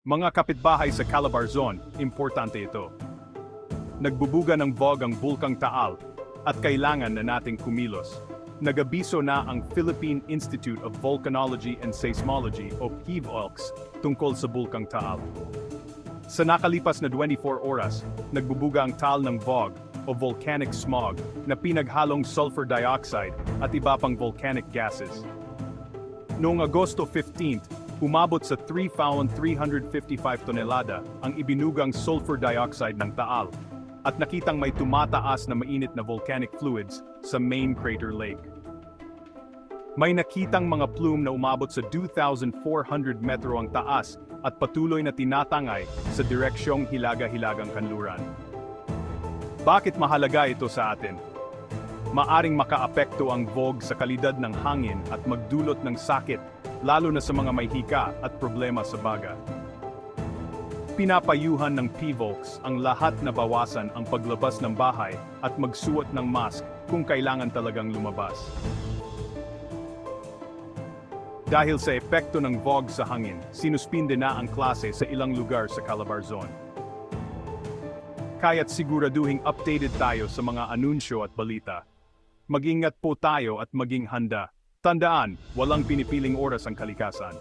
Mga kapitbahay sa Calabarzon, importante ito. Nagbubuga ng VOG ang Bulkang Taal at kailangan na nating kumilos. Nag-abiso na ang Philippine Institute of Volcanology and Seismology o PHIVOLCS tungkol sa Bulkang Taal. Sa nakalipas na 24 oras, nagbubuga ang taal ng VOG o volcanic smog na pinaghalong sulfur dioxide at iba pang volcanic gases. Noong Agosto 15, umabot sa 3,355 tonelada ang ibinugang sulfur dioxide ng Taal at nakitang may tumataas na mainit na volcanic fluids sa main crater lake. May nakitang mga plume na umabot sa 2,400 metro ang taas at patuloy na tinatangay sa direksyong hilaga-hilagang kanluran. Bakit mahalaga ito sa atin? Maaring makaapekto ang VOG sa kalidad ng hangin at magdulot ng sakit, lalo na sa mga may hika at problema sa baga. Pinapayuhan ng PHIVOLCS ang lahat na bawasan ang paglabas ng bahay at magsuot ng mask kung kailangan talagang lumabas. Dahil sa epekto ng VOG sa hangin, sinuspinde na ang klase sa ilang lugar sa Calabarzon. Kaya't siguraduhing updated tayo sa mga anunsyo at balita. Mag-ingat po tayo at maging handa. Tandaan, walang pinipiling oras ang kalikasan.